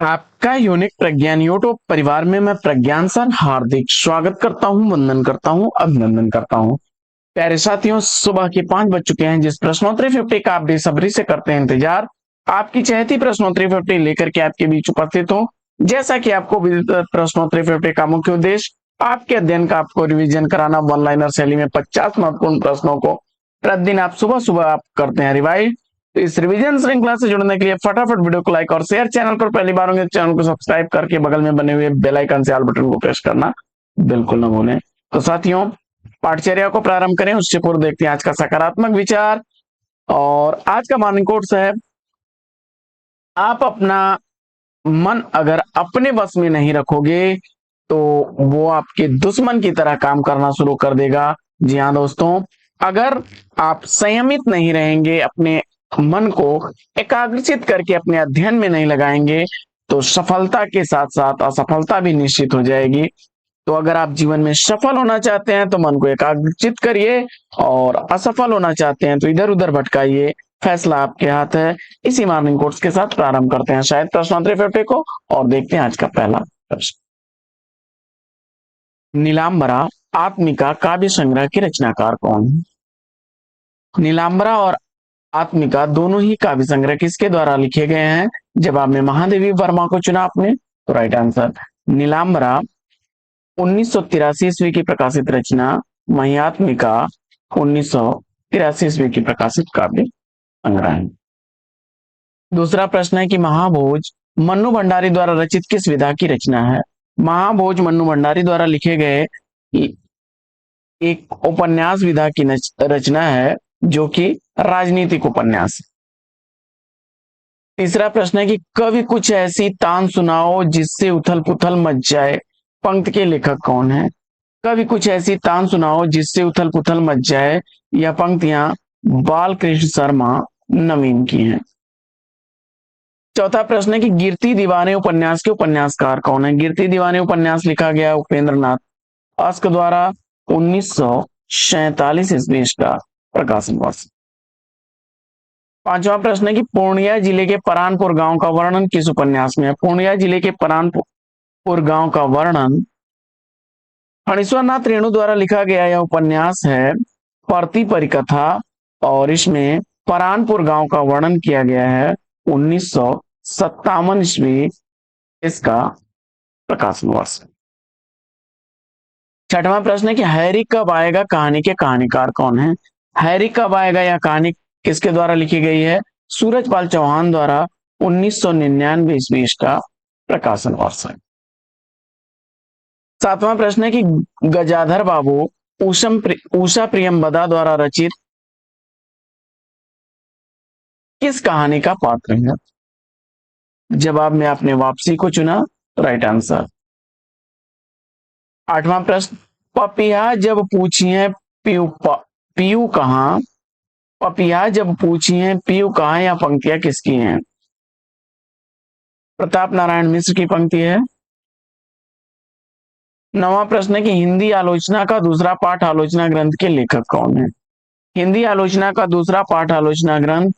आपका यूनिक प्रज्ञान यूट्यूब परिवार में मैं प्रज्ञान सर हार्दिक स्वागत करता हूं, वंदन करता हूं, अभिनंदन करता हूं। प्यारे साथियों, सुबह के 5 बज चुके हैं। जिस प्रश्नोत्तरी 50 का आप बेसब्री से करते हैं इंतजार, आपकी चहेती प्रश्नोत्तरी 50 लेकर के आपके बीच उपस्थित हो। जैसा कि आपको विदित, प्रश्नोत्तरी 50 का मुख्य उद्देश्य आपके अध्ययन का आपको रिवीजन कराना। वन लाइनर शैली में 50 महत्वपूर्ण प्रश्नों को प्रतिदिन आप सुबह सुबह आप करते हैं रिवाइज। तो इस रिवीजन श्रृंखला से जुड़ने के लिए फटाफट वीडियो को लाइक और शेयर, चैनल पर पहली बार होंगे तो चैनल को सब्सक्राइब करके बगल में बने हुए बेल आइकन से ऑल बटन को प्रेस करना बिल्कुल न भूलें। तो साथियों, पाठचर्या को प्रारंभ करें उससे पूर्व देखते हैं आज का सकारात्मक विचार। और आज का मॉर्निंग कोट्स है, आप अपना मन अगर अपने बस में नहीं रखोगे तो वो आपके दुश्मन की तरह काम करना शुरू कर देगा। जी हाँ दोस्तों, अगर आप संयमित नहीं रहेंगे, अपने मन को एकाग्रचित करके अपने अध्ययन में नहीं लगाएंगे, तो सफलता के साथ साथ असफलता भी निश्चित हो जाएगी। तो अगर आप जीवन में सफल होना चाहते हैं तो मन को एकाग्रचित करिए, और असफल होना चाहते हैं तो इधर उधर भटकाइए। फैसला आपके हाथ है। इसी मॉर्निंग कोट्स के साथ प्रारंभ करते हैं शायद प्रश्नोत्तरी 50 को, और देखते हैं आज का पहला प्रश्न। नीलांबरा आत्मिका काव्य संग्रह के रचनाकार कौन है? नीलांबरा और आत्मिका दोनों ही काव्य संग्रह किसके द्वारा लिखे गए हैं? जवाब में महादेवी वर्मा को चुना आपने, तो राइट आंसर नीलांबरा 1983 ईस्वी की प्रकाशित रचना, वहीं आत्मिका 1983 ईस्वी की प्रकाशित काव्य संग्रह है। दूसरा प्रश्न है कि महाभोज मन्नू भंडारी द्वारा रचित किस विधा की रचना है? महाभोज मन्नू भंडारी द्वारा लिखे गए एक उपन्यास विधा की रचना है, जो कि राजनीतिक उपन्यास। तीसरा प्रश्न है कि कवि कुछ ऐसी तान सुनाओ जिससे उथल पुथल मच जाए, पंक्ति के लेखक कौन है? कवि कुछ ऐसी तान सुनाओ जिससे उथल पुथल मच जाए, यह पंक्तियां बाल कृष्ण शर्मा नवीन की हैं। चौथा प्रश्न है कि गिरती दीवाने उपन्यास के उपन्यासकार कौन है? गिरती दीवाने उपन्यास लिखा गया उपेंद्र नाथ अस्क द्वारा, 1947 ईस्वी का प्रकाशन वर्ष। पांचवा प्रश्न है कि पूर्णिया जिले के परानपुर गांव का वर्णन किस उपन्यास में है? पूर्णिया जिले के परानपुर गांव का वर्णन फणीश्वरनाथ रेणु द्वारा लिखा गया यह उपन्यास है परती परिकथा, और इसमें परानपुर गांव का वर्णन किया गया है 1957 ईस्वी इसका प्रकाशन वर्ष। छठवां प्रश्न है कि हैरी कब आएगा कहानी के कहानीकार कौन है? हैरी कब आएगा यह कहानी किसके द्वारा लिखी गई है? सूरजपाल चौहान द्वारा, 1999 ईस्वी का प्रकाशन वर्ष है। सातवां प्रश्न है कि गजाधर बाबू उषा प्रियमबदा द्वारा रचित किस कहानी का पात्र है? जवाब में आपने वापसी को चुना, राइट आंसर। आठवां प्रश्न, पपिया जब पूछिए पीयू पीयू कहाँ, पपिया जब पूछिए पीयू कहाँ, या पंक्तियां किसकी हैं? प्रताप नारायण मिश्र की पंक्ति है। नवा प्रश्न है कि हिंदी आलोचना का दूसरा पाठ आलोचना ग्रंथ के लेखक कौन है? हिंदी आलोचना का दूसरा पाठ आलोचना ग्रंथ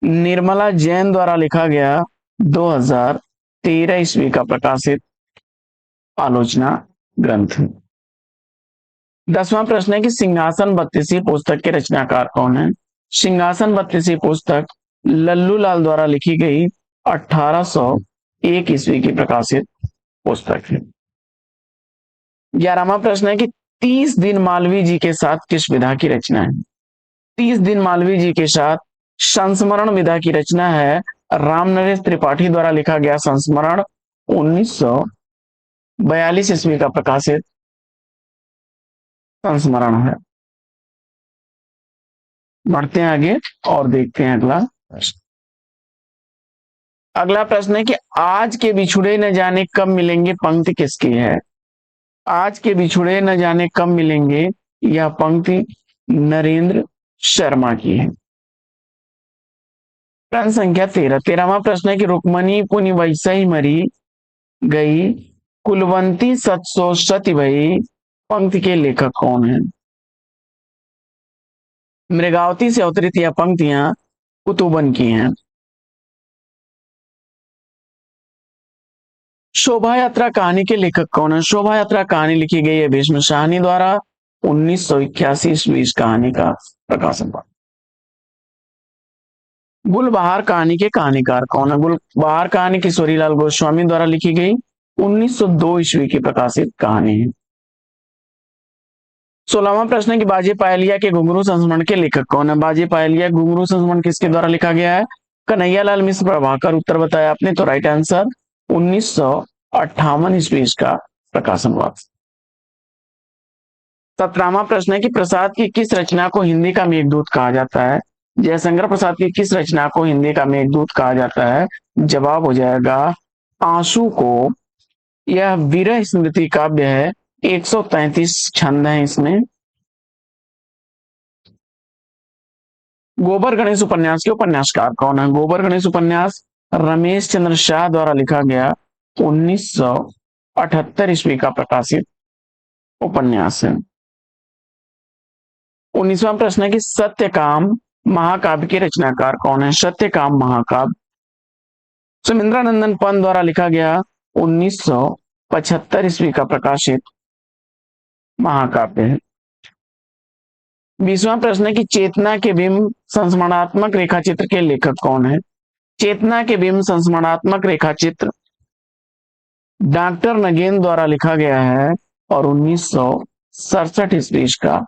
निर्मला जैन द्वारा लिखा गया 2013 ईस्वी का प्रकाशित आलोचना ग्रंथ। दसवां प्रश्न है कि सिंहासन बत्तीसी पुस्तक के रचनाकार कौन है? सिंहासन बत्तीसी पुस्तक लल्लू लाल द्वारा लिखी गई 1801 ईस्वी की प्रकाशित पुस्तक है। 11वां प्रश्न है कि 30 दिन मालवीय जी के साथ किस विधा की रचना है? 30 दिन मालवीय जी के साथ संस्मरण विधा की रचना है, राम नरेश त्रिपाठी द्वारा लिखा गया संस्मरण 1942 ईस्वी का प्रकाशित संस्मरण है। बढ़ते हैं आगे और देखते हैं अगला प्रश्न। अगला प्रश्न है कि आज के बिछुड़े न जाने कब मिलेंगे, पंक्ति किसकी है? आज के बिछुड़े न जाने कब मिलेंगे, यह पंक्ति नरेंद्र शर्मा की है। प्रश्न संख्या 13, 13वां प्रश्न है कि रुक्मणी पुनि वैसे ही मरी गई, कुलवंती सत्सो सती भई, पंक्ति के लेखक कौन है? मृगावती से अवतरित यह पंक्तियां कुतुबन की हैं। शोभा यात्रा कहानी के लेखक कौन है? शोभा यात्रा कहानी लिखी गई है भीष्म शाहनी द्वारा। 1981 ईस्वी इस कहानी का प्रकाशन हुआ। गुलबहार कहानी के कहानीकार कौन है? गुलबहार कहानी किशोरीलाल गोस्वामी द्वारा लिखी गई 1902 ईस्वी की प्रकाशित कहानी है। 16वां प्रश्न है कि बाजे पायलिया के घुंघरू संस्मरण के लेखक कौन है? बाजे पायलिया घुंघरू संस्मरण किसके द्वारा लिखा गया है? कन्हैयालाल मिश्र प्रभाकर। उत्तर बताया आपने, तो राइट आंसर 1958 ईस्वी इसका प्रकाशन हुआ। 17वां प्रश्न है कि प्रसाद की किस रचना को हिंदी का मेघदूत कहा जाता है? जयशंकर प्रसाद की किस रचना को हिंदी का मेघदूत कहा जाता है? जवाब हो जाएगा आंसू को। यह विरह स्मृति काव्य है। 133 छंद हैं इसमें। गोबर गणेश उपन्यास के उपन्यासकार कौन है? गोबर गणेश उपन्यास रमेश चंद्र शाह द्वारा लिखा गया 1978 ईस्वी का प्रकाशित उपन्यास है। 19वां प्रश्न है कि सत्यकाम महाकाव्य के रचनाकार कौन है? सत्यकाम महाकाव्य सुमिंद्रानंदन पंत द्वारा लिखा गया 1975 ईस्वी का प्रकाशित महाकाव्य है। 20वां प्रश्न है कि चेतना के बिंब संस्मरणात्मक रेखाचित्र के लेखक कौन है? चेतना के बिंब संस्मरणात्मक रेखाचित्र डॉक्टर नगेंद्र द्वारा लिखा गया है और 1967 ईस्वी का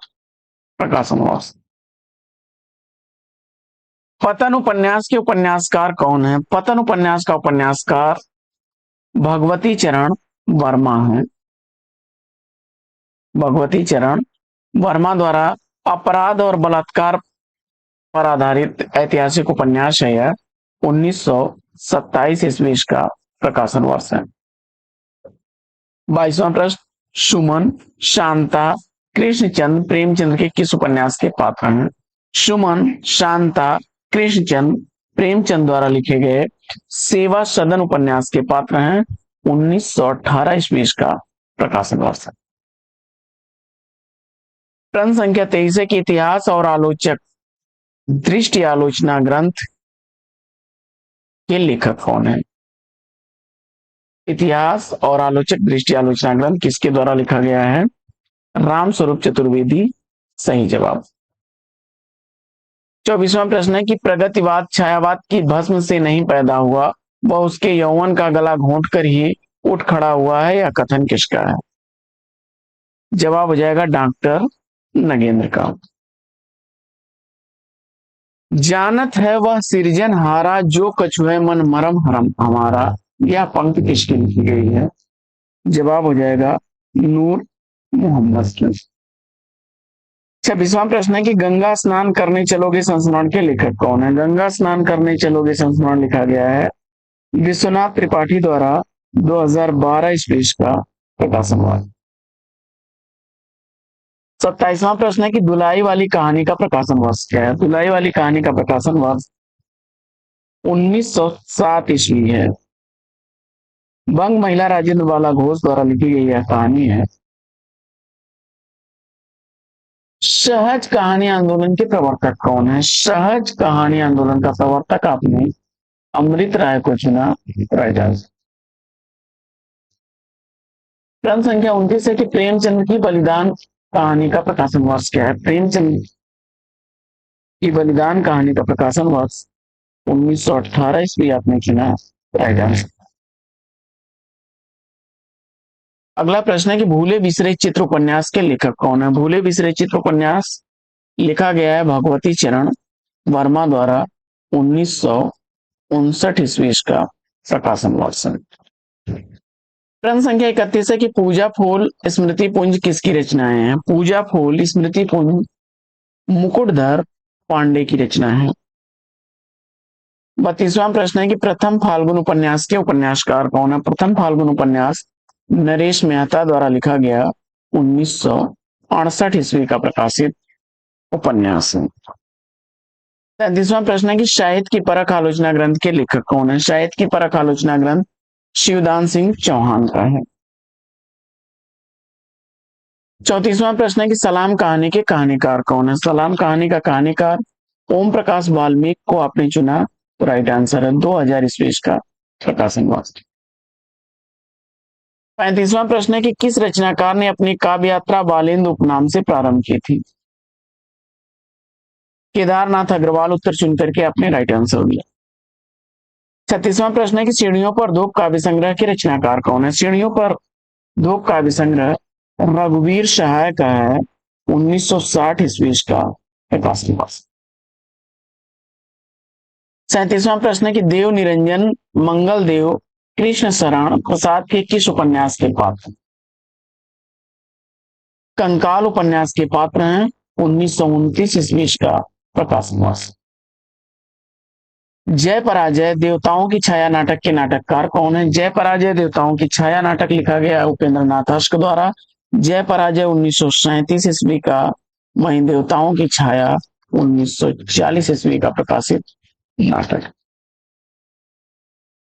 प्रकाशन हुआ। पतन उपन्यास के उपन्यासकार कौन है? पतन उपन्यास का उपन्यासकार भगवती चरण वर्मा है। भगवती चरण वर्मा द्वारा अपराध और बलात्कार पर आधारित ऐतिहासिक उपन्यास है यह। 1927 ईस्वी का प्रकाशन वर्ष है। 22वां प्रश्न, सुमन, शांता, कृष्णचंद्र प्रेमचंद्र के किस उपन्यास के पात्र हैं? सुमन, शांता, कृष्णचंद्र प्रेमचंद द्वारा लिखे गए सेवा सदन उपन्यास के पात्र हैं। 1918 ईस्वी का प्रकाशन वर्ष है। प्रश्न संख्या 23 है कि इतिहास और आलोचक दृष्टि आलोचना ग्रंथ के लेखक कौन है? इतिहास और आलोचक दृष्टि आलोचना ग्रंथ किसके द्वारा लिखा गया है? राम स्वरूप चतुर्वेदी सही जवाब। 24वां प्रश्न है कि प्रगतिवाद छायावाद की भस्म से नहीं पैदा हुआ, वह उसके यौवन का गला घोंट कर ही उठ खड़ा हुआ है, यह कथन किसका है? जवाब हो जाएगा डॉक्टर नगेंद्र का। जानत है वह सिरजन हारा, जो कछुए मन मरम हरम हमारा, यह पंक्ति किसकी लिखी गई है? जवाब हो जाएगा नूर मोहम्मद की। 26वां प्रश्न है कि गंगा स्नान करने चलोगे संस्मरण के लेखक कौन है? गंगा स्नान करने चलोगे संस्मरण लिखा गया है विश्वनाथ त्रिपाठी द्वारा 2012 ईस्वी का प्रकाशन हुआ। 27वां प्रश्न है कि दुलाई वाली कहानी का प्रकाशन वर्ष क्या है? दुलाई वाली कहानी का प्रकाशन वर्ष 1907 ईस्वी है। बंग महिला राजेंद्र बाला घोष द्वारा लिखी गई यह कहानी है। सहज कहानी आंदोलन के प्रवर्तक कौन है? सहज कहानी आंदोलन का प्रवर्तक आपने अमृत राय को चुना। प्रश्न संख्या 29 है कि प्रेमचंद की बलिदान कहानी का प्रकाशन वर्ष क्या है? प्रेमचंद की बलिदान कहानी का प्रकाशन वर्ष 1918 ईस्वी आपने चुना। अगला प्रश्न है कि भूले बिसरे चित्र उपन्यास के लेखक कौन है? भूले बिसरे चित्र उपन्यास लिखा गया है भगवती चरण वर्मा द्वारा 1959 ईस्वी का प्रकाशन वर्ष। प्रश्न संख्या 31 है कि पूजा फूल स्मृति पुंज किसकी रचनाएं हैं? पूजा फूल स्मृति पुंज मुकुटधर पांडे की रचना है। 32वां प्रश्न है कि प्रथम फाल्गुन उपन्यास के उपन्यासकार कौन है? प्रथम फाल्गुन उपन्यास नरेश मेहता द्वारा लिखा गया 1968 ईस्वी का प्रकाशित उपन्यास है। 33वां प्रश्न है कि साहित्य की परख आलोचना ग्रंथ के लेखक कौन है? साहित्य की परख आलोचना ग्रंथ शिवदान सिंह चौहान का है। 34वां प्रश्न है कि सलाम कहानी के कहानीकार कौन है? सलाम कहानी का कहानीकार ओम प्रकाश वाल्मीकि को आपने चुना, तो राइट आंसर है 2000 ईस्वी का प्रकाशन हुआ। 35वां प्रश्न है कि किस रचनाकार ने अपनी काव्य यात्रा बालेंद्र उपनाम से प्रारंभ की थी? केदारनाथ अग्रवाल उत्तर चुनकर के अपने राइट आंसर दिया। 36वां प्रश्न है कि सीढ़ियों पर दो काव्य संग्रह के रचनाकार कौन है? सीढ़ियों पर दो काव्य संग्रह रघुवीर सहाय का है 1960 ईस्वी का प्रकाशन वर्ष। 37वां प्रश्न है कि देव निरंजन मंगल देव कृष्ण शरण प्रसाद के किस उपन्यास के पात्र? कंकाल उपन्यास के पात्र हैं 1929 ईस्वी का प्रकाशन वर्ष। जय पराजय देवताओं की छाया नाटक के नाटककार कौन है? जय पराजय देवताओं की छाया नाटक लिखा गया उपेंद्र नाथ अश्क द्वारा। जय पराजय 1937 ईस्वी का, वहीं देवताओं की छाया 1940 ईस्वी का प्रकाशित नाटक।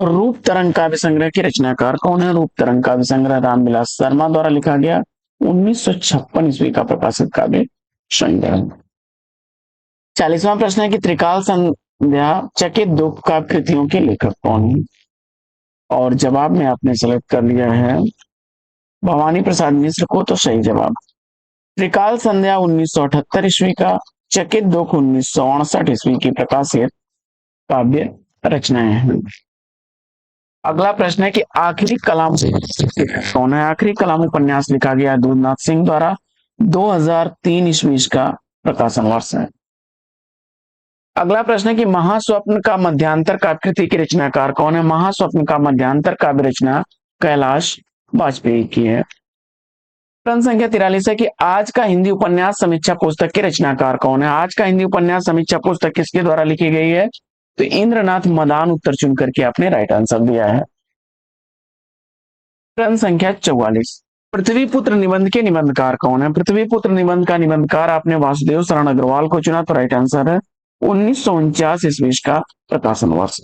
रूप तरंग काव्य संग्रह के रचनाकार कौन है? रूप तरंग काव्य संग्रह रामविलास शर्मा द्वारा लिखा गया 1956 ईस्वी का प्रकाशित काव्य संग्रह। 40वां प्रश्न है कि त्रिकाल संध्या चकित दो काव्य कृतियों के लेखक कौन है? और जवाब में आपने सेलेक्ट कर लिया है भवानी प्रसाद मिश्र को, तो सही जवाब। त्रिकाल संध्या 1978 ईस्वी का, चकित दुख 1968 ईस्वी की प्रकाशित काव्य रचनाएं हैं। अगला प्रश्न है कि आखिरी कलाम कौन है? आखिरी कलाम उपन्यास लिखा गया दूधनाथ सिंह द्वारा 2003 ईस्वी का प्रकाशन वर्ष है। अगला प्रश्न है कि महास्वप्न का मध्यांतर काव्य कृति की रचनाकार कौन है? महास्वप्न का मध्यांतर काव्य रचना कैलाश वाजपेयी की है। प्रश्न संख्या 43 है कि आज का हिंदी उपन्यास समीक्षा पुस्तक के रचनाकार कौन है? आज का हिंदी उपन्यास समीक्षा पुस्तक किसके द्वारा लिखी गई है? तो इंद्रनाथ मदान उत्तर चुन करके आपने राइट आंसर दिया है। प्रश्न संख्या 44, पृथ्वीपुत्र निबंध के निबंधकार कौन है? पृथ्वीपुत्र निबंध का निबंधकार आपने वासुदेव शरण अग्रवाल को चुना, तो राइट आंसर है 1949 ईस्वी का प्रकाशन वर्ष।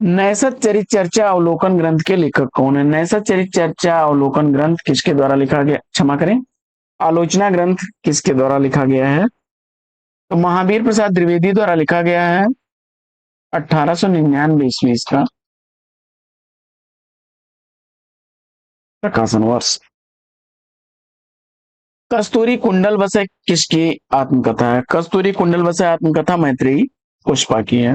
नैसत चरित चर्चा अवलोकन ग्रंथ के लेखक कौन है? नैसत चरित चर्चा अवलोकन ग्रंथ किसके द्वारा लिखा गया, क्षमा करें, आलोचना ग्रंथ किसके द्वारा लिखा गया है? तो महावीर प्रसाद द्विवेदी द्वारा लिखा गया है 1899 ईस्वी का प्रकाशन वर्ष। कस्तूरी कुंडल वसे किसकी आत्मकथा है? कस्तूरी कुंडल वसे आत्मकथा मैत्रेयी पुष्पा की है।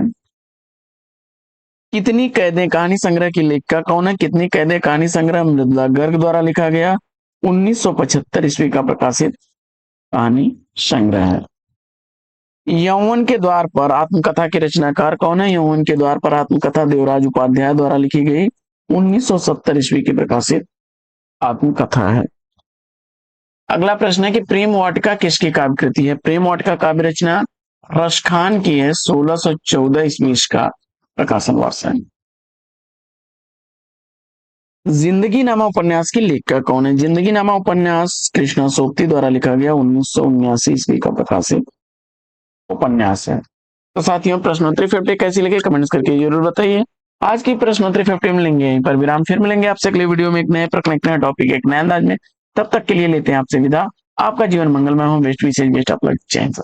कितनी कैदें कहानी संग्रह की लेखिका कौन है? कितनी कैदें कहानी संग्रह मृदुला गर्ग द्वारा लिखा गया 1975 ईस्वी का प्रकाशित कहानी संग्रह है। यौवन के द्वार पर आत्मकथा के रचनाकार कौन है? यौवन के द्वार पर आत्मकथा देवराज उपाध्याय द्वारा लिखी गई 1970 ईस्वी की प्रकाशित आत्मकथा है। अगला प्रश्न है कि प्रेम वाटिका किसकी काव्य कृति है? प्रेम वाटिका काव्य रचना रसखान की है 1614 ईस्वी का प्रकाशन वर्ष है। जिंदगी नामा उपन्यास की लेखिका कौन है? जिंदगी नामा उपन्यास कृष्णा सोपती द्वारा लिखा गया 1979 ईस्वी का प्रकाशित उपन्यास है। तो साथियों प्रश्नोत्तरी 50 कैसी लगी कमेंट्स करके जरूर बताइए। आज की प्रश्नोत्तरी 50 में लेंगे यहीं पर विराम, फिर मिलेंगे आपसे अगले वीडियो में एक नए प्रश्न, एक नया टॉपिक, एक नए अंदाज में। तब तक के लिए लेते हैं आपसे विदा। आपका जीवन मंगलमय हो। बेस्ट विशेष बेस्ट ऑफ लक। जय हिंद।